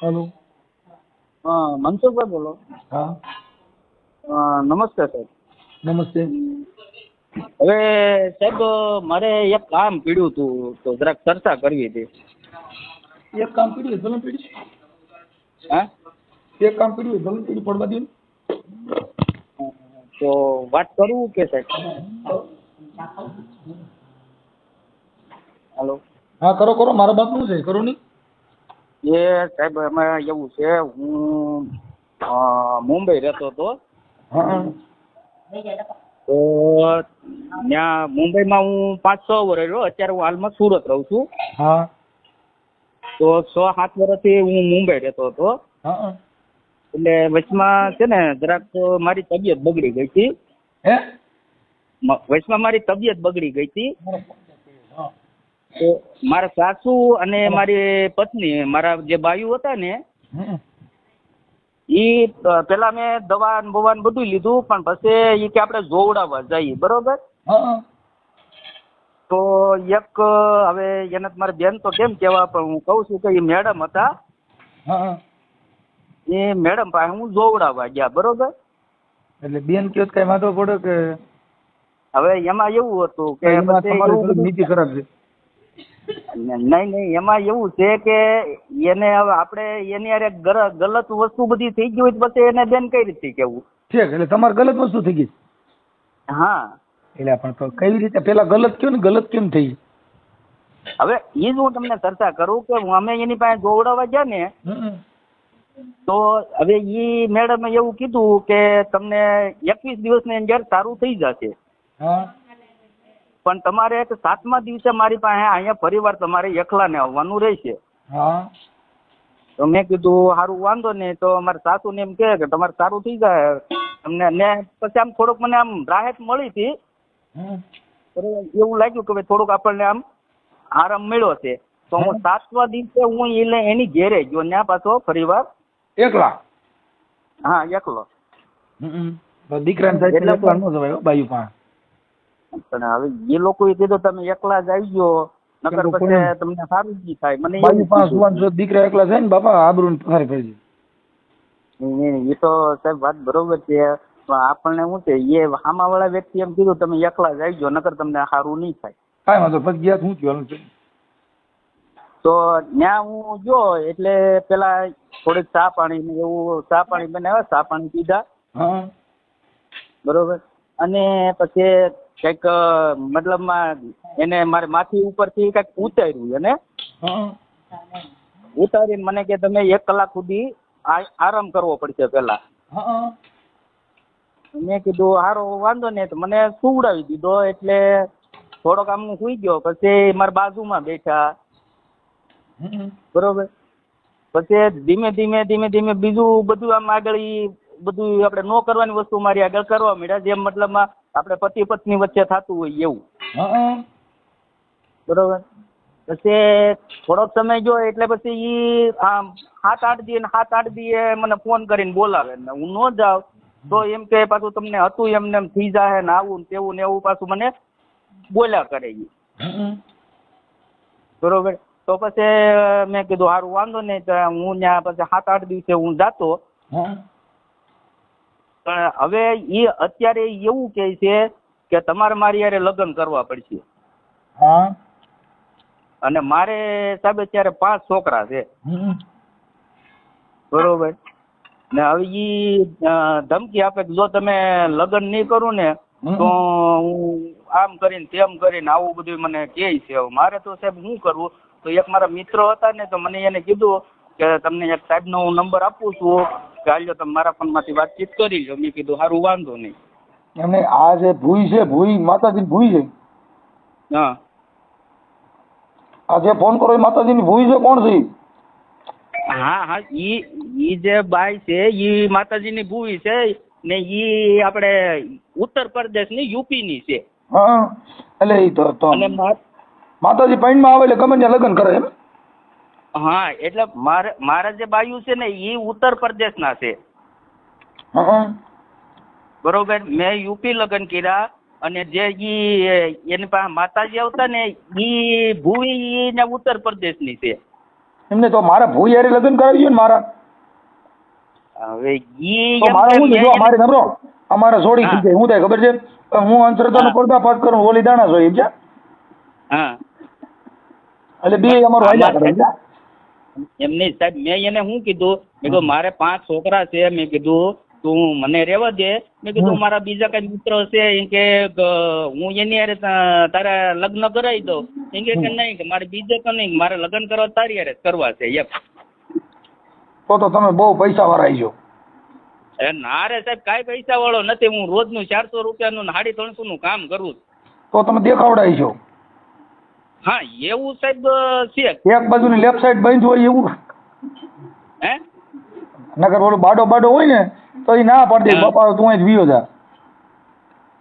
Hello. Mansukhbhai બોલો? हाँ નમસ્તે સાહેબ. नमस्ते। હવે સાહેબ મારે એક કામ પીડ્યું હતું તો જરાક ચર્ચા કરવી હતી. एक काम पीड़ी भले पीड़ी હા एक काम पीड़ी भले पीड़ी पड़वा दी। તો વાત કરું કે સાહેબ? હાલો. हाँ करो करो मारा बाप નું છે करो नहीं। એ સાહેબ એમાં એવું છે, હું મુંબઈ રહેતો હતો. हाँ તો ત્યાં મુંબઈમાં હું 5-6 વર્ષ રહ્યો. અત્યારે હું હાલમાં સુરત રહું છું. हाँ તો 6-7 વર્ષથી હું મુંબઈ રહેતો હતો. हाँ એટલે વચમાં છે ને જરાક મારી તબિયત બગડી ગઈ હતી. है વચમાં મારી તબિયત બગડી ગઈ હતી. તો મારા સાસુ અને મારી પત્ની, મારા જે બાયુ હતા ને, એ પેલા મેં દવા ને બવા ને બધું લીધું, પણ પછી એ કે આપણે જોવડાવવા જઈએ, બરોબર? हाँ તો એક હવે એને મારે બેન તો કેમ કહેવા, પણ હું કહું છું કે એ મેડમ હતા. हाँ એ મેડમ પાસે હું જોવડાવવા ગયા, બરોબર? એટલે બેન કયો કઈ વાંધો પડે કે હવે એમાં એવું હતું કે એમાં પછી તમારી એવું થોડી બધું- નીતિ ખરાબ છે। નહીં, એમાં એવું છે કે એને હવે આપણે એની હારે ગલત વસ્તુ બધી થઈ ગઈ હોય તો પછી એને બેન કઈ રીતે કેવું? ઠીક એટલે તમારે ગલત વસ્તુ થઈ ગઈ હા, એટલે પણ તો કઈ રીતે પેલા ગલત કયો ને ગલત કેમ થઈ? હવે એ જ હું તમને ચર્ચા કરું કે અમે એની પાસે જોવડાવવા ગયા ને, તો હવે ઈ મેડમે એવું કીધું કે તમને 21 દિવસની અંદર સારું થઈ જશે, હા પણ તમારે 7મા દિવસે મારી પાસે અહીંયા ફરીવાર તમારે એકલાને આવવાનું રહેશે. હા તો મેં કીધું સારું, વાંધો નહીં. તો મારા સાસુને એમ કહે કે તમારે સારું થઈ જાય તમને. ને પછી આમ થોડુંક મને આમ રાહત મળી હતી, બરોબર? એવું લાગ્યું કે ભાઈ થોડુંક આપણને આમ આરામ મળ્યો છે. તો હું 7મા દિવસે હું એની ઘેરે ગયો, ત્યાં પાછો ફરીવાર. એકલા? હા, એકલો. તો દીકરાને સાથે એટલે એકલા ન જવાય હો બાયુ પાસે. પણ હવે એ લોકોએ કીધું તમે એકલા જ આવી ગયો, નકર પછી તમને સારું જ નહીં થાય. મને બાયુ એવું પાસે કીધું. સુવાન જો દીકરા એકલા થાય ને બાપા આબરૂ ફારી ફરી એ તો સાહેબ વાત બરોબર છે, પણ આપણને શું છે, એ સામાવાળા વ્યક્તિ એમ કીધું તમે એકલા જ આવી ગયો, નકર તમને સારું નહીં થાય. કાંઈ વાંધો પછી ગયા શું થયું? તો ત્યાં હું ગયો એટલે પેલા થોડીક ચા પાણી ને એવું ચા પાણી બનાવ્યા, ચા પાણી પીધા, હા બરોબર? અને પછી કંઈક મતલબમાં એને મારે માથી ઉપરથી કંઈક ઉતાર્યું, એને હા ઉતારીને મને કે તમે 1 કલાક સુધી આરામ કરવો પડશે પેલા. હા મેં કીધું સારો વાંધો નહીં. તો મને સુવડાવી દીધો. એટલે થોડોક આમ હું સુઈ ગયો. પછી મારા બાજુમાં બેઠા, બરોબર? પછી ધીમે ધીમે બીજું બધું આમ આગળ ઈ બધું આપણે ન કરવાની વસ્તુ મારી આગળ કરવા માંડ્યા, જેમ મતલબમાં આપણે પતિ પત્ની વચ્ચે થતું હોય એવું, બરોબર? પછી થોડોક સમય ગયો એટલે પછી ઈ આમ 7-8 દી મને ફોન કરીને બોલાવે ને હું ન જાઉં તો એમ કે પાછું તમને હતું એમને એમ થઈ જાય ને આવું ને તેવું ને એવું પાછું મને બોલ્યા કરે ઈ, બરોબર? તો પછી મેં કીધું સારું વાંધો નહીં. તો હું ત્યાં પછી 7-8 દિવસે હું જાતો. પણ હવે એ અત્યારે એવું કહે છે કે તમારે મારી હારે લગ્ન કરવા પડશે. હા અને મારે સાહેબ અત્યારે 5 છોકરા છે, બરોબર? ને હવે ઈ ધમકી આપે કે જો તમે લગ્ન નહીં કરું ને તો હું આમ કરીને તેમ કરીને આવું બધું મને કહે છે. હવે મારે તો સાહેબ શું કરવું? તો એક મારા મિત્રો હતા ને, તો મને એને કીધું કે તમને એક સાહેબનો હું નંબર આપું છું, કે હાલો તમે મારા ફોનમાંથી વાતચીત કરી લો. મેં કીધું સારું વાંધો નહીં. એમને આ જે ભૂઈ છે, ભૂઈ માતાજી ભૂઈ છે, હા, આ જે ફોન કરો એ માતાજીની ભૂઈ છે, કોણ છે ઈ? હા, ઈ જે બાઈ છે ઈ માતાજીની ભૂવી છે ને. ઈ આપણે ઉત્તર પ્રદેશની યુપીની છે. હા એટલે ઈ તો અને માતાજી પૈણમાં આવે એટલે ગમે ત્યાં લગ્ન કરે એમ? હા, એટલે મારા જે બાયુ છે ને ઈ ઉત્તર પ્રદેશના છે, બરોબર? મેં યુપી લગ્ન કર્યા. અને જે એની પાસે માતાજી આવતા ને ઈ ભૂવી ને ઉત્તર પ્રદેશની છે. એમને તો મારા ભૂ યારે લગ્ન કરાવી ને મારા હવે ઈ તો એમ મારે કે શું છે જો મેં મારી એને- નબળો અમારે છોડી હા. ખીચે શું થાય ખબર છે હું અંધશ્રદ્ધાનો હા. પડદાફાશ કરું ઓલી દાણા જોઈએ સમજ્યા હા એટલે બે પણ અમારું હાલ્યા આમાં કરે સમજ્યા એમ નહીં સાહેબ, મેં એને શું કીધું, મેં કીધું મારે 5 છોકરા છે, મેં કીધું તું મને રહેવા દે, મેં કીધું મારા બીજા કઈ મિત્ર છે એમ કે હું એની હારે તારા લગ્ન કરાવી દઉં, એમ કે નહીં કે મારે બીજે તો નહીં, મારે લગ્ન કરવા તારી હારે જ કરવા છે એમ. તો તમે બહુ પૈસા વાળા છો. એ ના રે સાહેબ, કાંઈ પૈસા વાળો નથી, હું રોજનું 400 રૂપિયાનું 350 નું કામ કરું છું. તો તમે દેખાવડાય છો. હા એવું સાહેબ છે. એક બાજુની લેફ્ટ સાઈડ બંધ હોય એવું હે નકર ઓલું બાડો બાડો હોય ને તો એ ના પાડી દે હા. બાપા તું અહીં વિયો જા.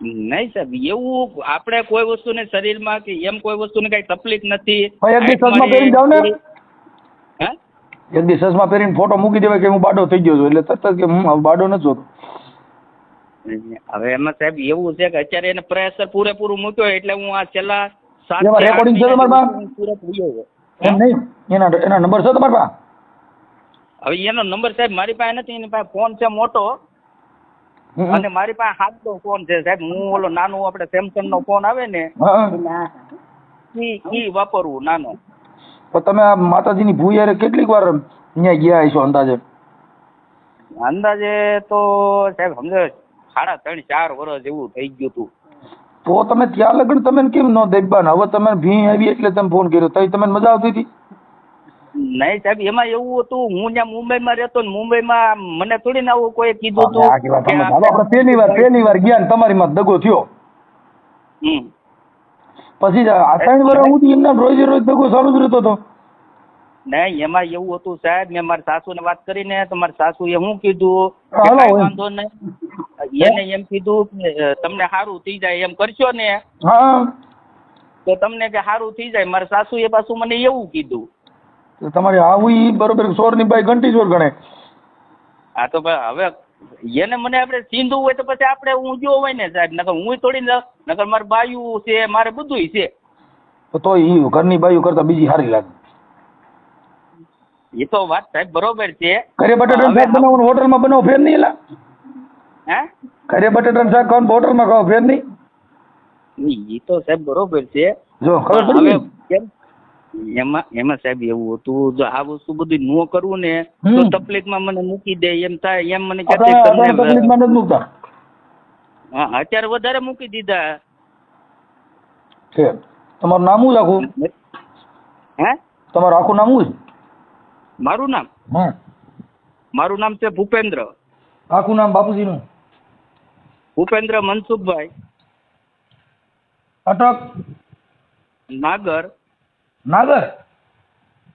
નહીં સાહેબ, એવું આપણે કોઈ વસ્તુને શરીરમાં કે એમ કોઈ વસ્તુને કઈ તકલીફ નથી. ભાઈ એક દી હાઈટ ચશ્મા પહેરીને જાવ ને હે એક દી ચશ્મા પહેરીને ફોટો મૂકી દેવાય કે હું બાડો થઈ ગયો છું એટલે તરત જ કે હું બાડો નથી જોતો. હવે એમાં સાહેબ એવું છે કે અત્યારે એને પ્રેશર પૂરેપૂરું મૂક્યો એટલે હું આ છેલ્લા 7 એમાં થી 8 recording છે તમારા પાસે? મહિના પૂરેપૂરું ગયો. એમ નહીં એના નંબર છે તમારા પાસે? હવે એનો નંબર સાહેબ મારી પાસે નથી, એની પાસે ફોન છે મોટો, અને મારી પાસે હાથનો ફોન છે સાહેબ. હું ઓલો નાનો આપણે સેમસંગ નો ફોન આવે ને હા. ઈ વાપરવું નાનો. તો તમે આ માતાજીની ભૂ યારે કેટલીક વાર અહીંયા ગયા હશો અંદાજે? અંદાજે તો સાહેબ સમજો 3.5-4 વર્ષ જેવું થઈ ગયું હતું. તો તમે ત્યાં લગન તમે કેમ ન દેખબાન? હવે તમે ભી આવી એટલે તમે ફોન કર્યો તો તમને મજા આવતી હતી? નહીં સાહેબ, એમાં એવું હતું, હું ત્યાં મુંબઈમાં રહેતો ને મુંબઈમાં મને થોડી ને આવું કોઈ કીધું હતું આખી વાત કે તમે ધારો આપણે પહેલી વાર ગયા ને તમારી માં દગો થયો હમ. પછી આ 3 વર્ષ સુધી એમના રોજે રોજ દગો ચાલુ જ રહેતો હતો. નહીં એમાં એવું હતું સાહેબ, મેં મારી સાસુને વાત કરીને તો મારી સાસુએ શું કીધું કે હાલો કાંઈ હવે. વાંધો નહીં, એને એમ કીધું કે તમને સારું થઈ જાય એમ કરશો ને હા તો તમને કે સારું થઈ જાય. મારા સાસુએ પાછું મને એવું કીધું. તો તમારે આવું ઈ બરોબર સોરની બાઈ ઘંટી ચોર ગણે. હા તો હવે એને મને આપણે સીંધું હોય તો પછી આપણે હું જો હોય ને સાહેબ, નકર હું થોડી નકર મારે બાયું છે, મારે બધુંય છે. તો ઈ ઘરની બાઈઓ કરતા બીજી સારી લાગે. એ તો વાત સાહેબ બરોબર છે. ઘરે બટાટાનું શાક બનાવવાનું હોટલમાં બનાવો ફેર નહીં એલા? હે ઘરે બટાટાનું શાક ખાવાનું હોટલમાં ખાવ ફેર નહીં? એ તો સાહેબ બરોબર છે. જો ખબર પણ પડી હવે કેમ એમાં સાહેબ એવું હતું, જો આ વસ્તુ બધી ન કરવું ને હમ. તો તકલીફમાં મને મૂકી દે એમ થાય, એમ મને આપણે કહેતી તકલીફમાં નથી મૂકતા હા અત્યારે વધારે મૂકી દીધા. છે. તમારું નામ શું આખું? હે તમારું આખું નામ શું છે? મારું નામ હા મારું નામ છે ભૂપેન્દ્ર. આખું નામ બાપુજીનું? ભૂપેન્દ્ર મનસુખભાઈ અટક નાગર. નાગર?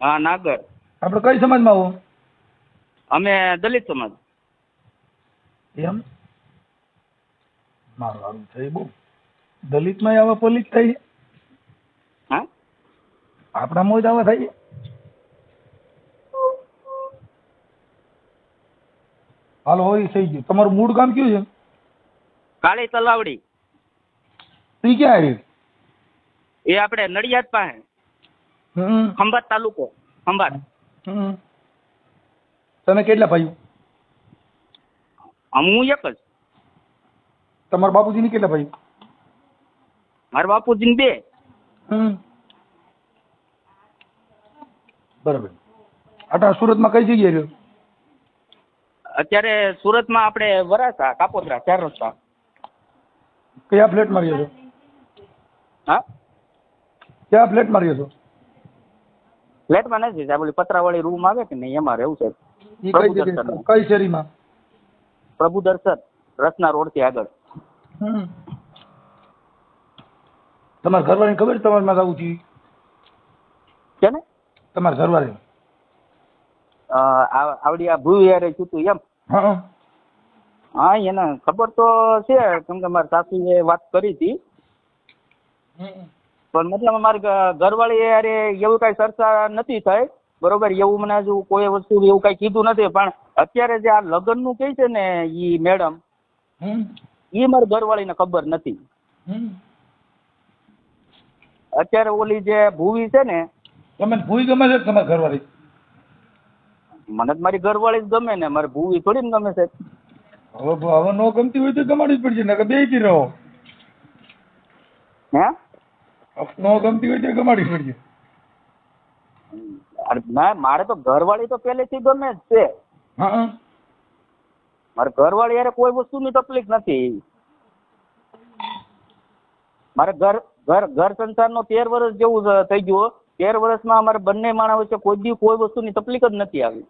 હા નાગર. આપણે કઈ સમાજમાં આવો? અમે દલિત સમાજ. એમ મારું સારું થઈ બહુ દલિતમાં આવા પલિત થાય છે? હા આપણામાં જ આવા થાય છે? હાલો હોય થઈ ગયું. તમારું મૂળ ગામ કયું છે? કાળી તલાવડી. ઈ ક્યાં આવ્યું? એ આપણે નડિયાદ પાસે, ખંભાત તાલુકો, ખંભાત. તમે કેટલા ભાઈઓ? હું એક જ. તમારા બાપુજીની કેટલા ભાઈઓ? મારા બાપુજી 2. બરાબર. આટા સુરતમાં કઈ જગ્યાએ રહ્યો? અત્યારે સુરતમાં આપણે વરાસા કાપોદ્રા 4 રસ્તા. કયા ફ્લેટમાં રહ્યો છો? હા કયા ફ્લેટમાં રહ્યો છો? ફ્લેટમાં નથી સાહેબ, ઓલી પતરાવાળી રૂમ આવે કે નહીં એમાં રહેવું છે. ઈ કઈ જગ્યાએ? કઈ શેરીમાં? પ્રભુ દર્શન રસના રોડ થી આગળ. તમારા ઘરવાળાને ખબર છે તમારે માં આવું થયું? છે ને તમારા ઘરવાળી? આવડી આ ભૂ યારે છૂટું એમ. હા હા એને ખબર તો છે, કેમ કે મારી સાસુએ વાત કરી હતી. પણ મતલબ મારી ઘરવાળી યારે એવું કઈ ચર્ચા નથી થઈ, બરોબર. એવું મને હજુ કોઈ વસ્તુ એવું કઈ કીધું નથી. પણ અત્યારે જે આ લગ્ન નું કહે છે ને ઈ મેડમ, ઈ મારી ઘરવાળીને ખબર નથી. અત્યારે ઓલી જે ભૂવી છે ને, તમે ભૂઈ ગમે છે તમારા ઘરવાળી? મને તો મારી ઘરવાળી જ ગમે ને, મારે ભૂવી થોડી ને ગમે સાહેબ. હવે નો ગમતી હોય તો ગમાડવી જ પડશે, નકર બેયથી રહો. હે નો ગમતી હોય તો ગમાડવી પડશે. અરે ના, મારે તો ઘરવાળી તો પહેલેથી ગમે જ છે. હા મારે ઘરવાળી યારે કોઈ વસ્તુની તકલીફ નથી. મારે ઘર સંસારનો 13 વર્ષ જેવું થઈ ગયું. 13 વર્ષમાં અમારે બંને માણસ વચ્ચે કોઈ દી કોઈ વસ્તુની તકલીફ જ નથી આવી.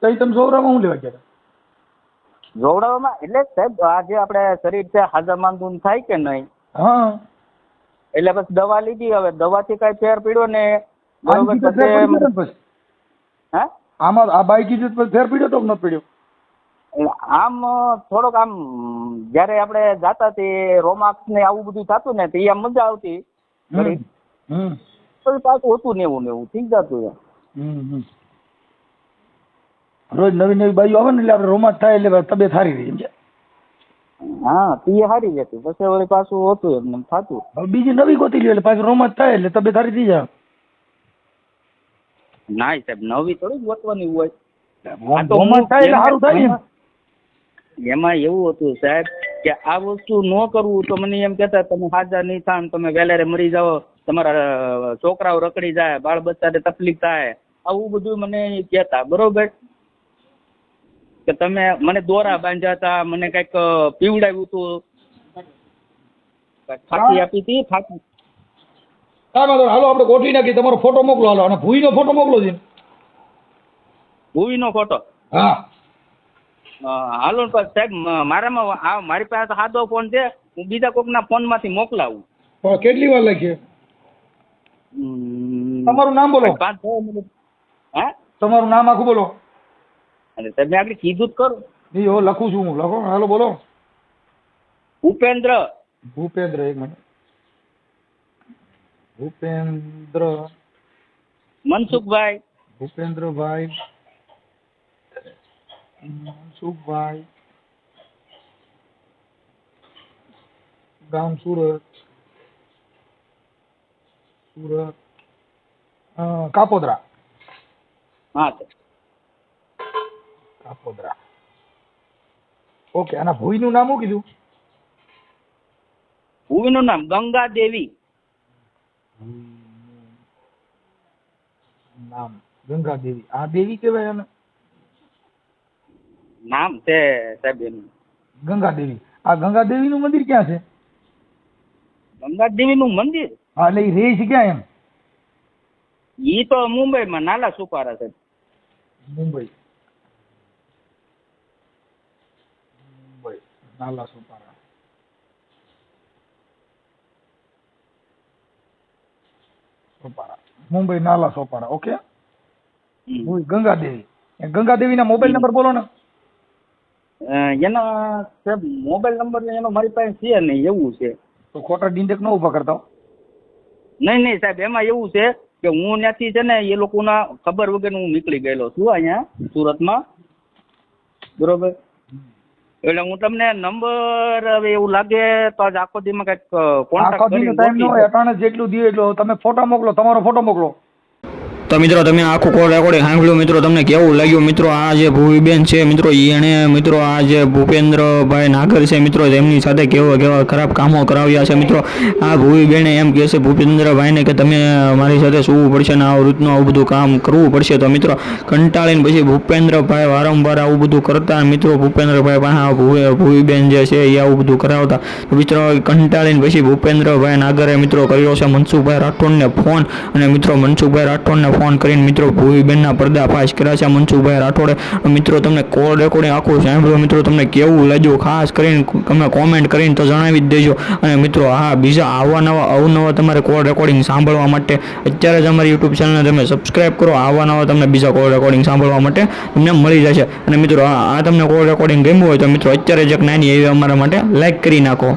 તઈ તમે સૌરામાં શું લેવા ગયા? જોવડાવવામાં એટલે સાહેબ આ જે આપણે શરીર છે હાજા માંદું થાય કે નહીં, હા એટલે બસ દવા લીધી. હવે દવાથી કઈ ફેર પડ્યો ને બરોબર. પછી હે આમાં આ બાઈક કીધું ફેર પડ્યો તો નથી પડ્યો? આમ થોડોક આમ જયારે આપણે જાતા તે રોમાક્સ ને આવું બધું થતું ને તો આમ મજા આવતી. પછી પાછું હતું ને એવું ઠીક જતું. રોજ નવી નવી બાઈઓ આવે ને એટલે આપણે રોમાંચ થાય એટલે તબિયત સારી રહી. હા તે સારી જતી. પછી વળી પાછું હોતું એમને થતું. હવે બીજી નવી ગોતી લે એટલે પાછું રોમાંચ થાય એટલે તબિયત સારી થઈ જાય. ના સાહેબ નવી થોડી ગોતવાની હોય. રોમાંચ થાય એટલે સારું થાય ને. એમાં એવું હતું સાહેબ કે આ વસ્તુ ન કરવું તો મને એમ કહેતા તમે હાજા નહીં થાય, તમે વહેલારે મરી જાઓ, તમારા છોકરાઓ રખડી જાય, બાળ બચ્ચાને તકલીફ થાય, આવું બધું મને કહેતા. બરોબર કે તમે મને દોરા બાંધ્યા હતા, મને કઈક પીવડાવ્યું હતું, ફાંકી આપી હતી. ફાંકી હાલો આપણે ગોઠવી નાખીએ. તમારો ફોટો મોકલો હાલો, અને ભૂઈનો ફોટો મોકલો છે. ભૂવીનો ફોટો? હા હાલો સાહેબ, મારામાં મારી પાસે તો સાદો ફોન છે, હું બીજા કોકના ફોનમાંથી મોકલાવું. પણ કેટલી વાર લાગશે? તમારું નામ બોલો. 5-6 મિનિટ. હે તમારું નામ આખું બોલો. અને સાહેબ મેં આગળ કીધું જ ખરું. નહીં હો લખું છું હું. લખો હાલો બોલો. ભૂપેન્દ્ર. ભૂપેન્દ્ર, એક મિનિટ. ભૂપેન્દ્ર મનસુખભાઈ. ભૂપેન્દ્રભાઈ મનસુખભાઈ, ગામ સુરત. કાપોદ્રા. હા કાપોદ્રા. ઓકે. આના ભૂઈનું નામ શું કીધું? ભૂવીનું નામ ગંગા દેવી. નામ ગંગા દેવી. આ દેવી કહેવાય એને? નામ છે સાહેબ એનું ગંગા દેવી. આ ગંગા દેવી નું મંદિર ક્યાં છે? ગંગા દેવી નું મંદિર? હા એટલે એ રહે છે ક્યાં એમ? ઈ તો મુંબઈમાં નાલા સુપારા છે. મુંબઈ નાલા સુપારા. મુંબઈ નાલા સોપારા. ઓકે. ગંગા દેવી. ગંગા દેવી ના મોબાઈલ નંબર બોલો ને. એના સાહેબ મોબાઈલ નંબર એનો મારી પાસે છે નહીં. એવું છે તો ખોટા ડિંડક ન ઉભા કરતા. નહીં સાહેબ, એમાં એવું છે કે હું ત્યાંથી છે ને એ લોકોના ખબર વગર હું નીકળી ગયેલો છું અહીંયા સુરતમાં. બરોબર. એટલે હું તમને નંબર હવે એવું લાગે તો આજ આખો દીમાં કઈક કોન્ટેક્ટ કરી. ટાઈમ ન હોય અટાણે જેટલું દે એટલો તમે ફોટો મોકલો. તમારો ફોટો મોકલો. તો મિત્રો તમે આખું કોલ રેકોર્ડિંગ સાંભળ્યું. મિત્રો તમને કેવું લાગ્યું? મિત્રો આ જે ભૂવીબેન છે મિત્રો એણે મિત્રો આ જે ભૂપેન્દ્રભાઈ નાગર છે મિત્રો તેમની સાથે કેવા ખરાબ કામો કરાવ્યા છે. મિત્રો આ ભૂવીબેને એમ કહે છે ભૂપેન્દ્રભાઈને કે તમે મારી સાથે સૂવું પડશે ને આવું રીતનું આવું બધું કામ કરવું પડશે. તો મિત્રો કંટાળીને પછી ભૂપેન્દ્રભાઈ વારંવાર આવું બધું કરતા. મિત્રો ભૂપેન્દ્રભાઈ પાસે ભૂવીબેન જે છે એ આવું બધું કરાવતા. તો મિત્રો કંટાળીને પછી ભૂપેન્દ્રભાઈ નાગરે મિત્રો કર્યો છે મનસુખભાઈ રાઠોડને ફોન. અને મિત્રો મનસુખભાઈ રાઠોડને ફોન કરીને મિત્રો ભૂવીબેનના પર્દાફાશ કર્યા છે મનસુખભાઈ રાઠોડે. મિત્રો તમને કોલ રેકોર્ડિંગ આખું સાંભળ્યું. મિત્રો તમને કેવું લાગ્યું ખાસ કરીને તમે કોમેન્ટ કરીને તો જણાવી જ દેજો. અને મિત્રો હા બીજા અવનવા તમારે કોલ રેકોર્ડિંગ સાંભળવા માટે અત્યારે જ અમારી યુટ્યુબ ચેનલને તમે સબસ્ક્રાઈબ કરો. આવા તમને બીજા કોલ રેકોર્ડિંગ સાંભળવા માટે તમને મળી જશે. અને મિત્રો આ તમને કોલ રેકોર્ડિંગ ગમ્યું હોય તો મિત્રો અત્યારે જ એક નાની એવી અમારા માટે લાઈક કરી નાખો.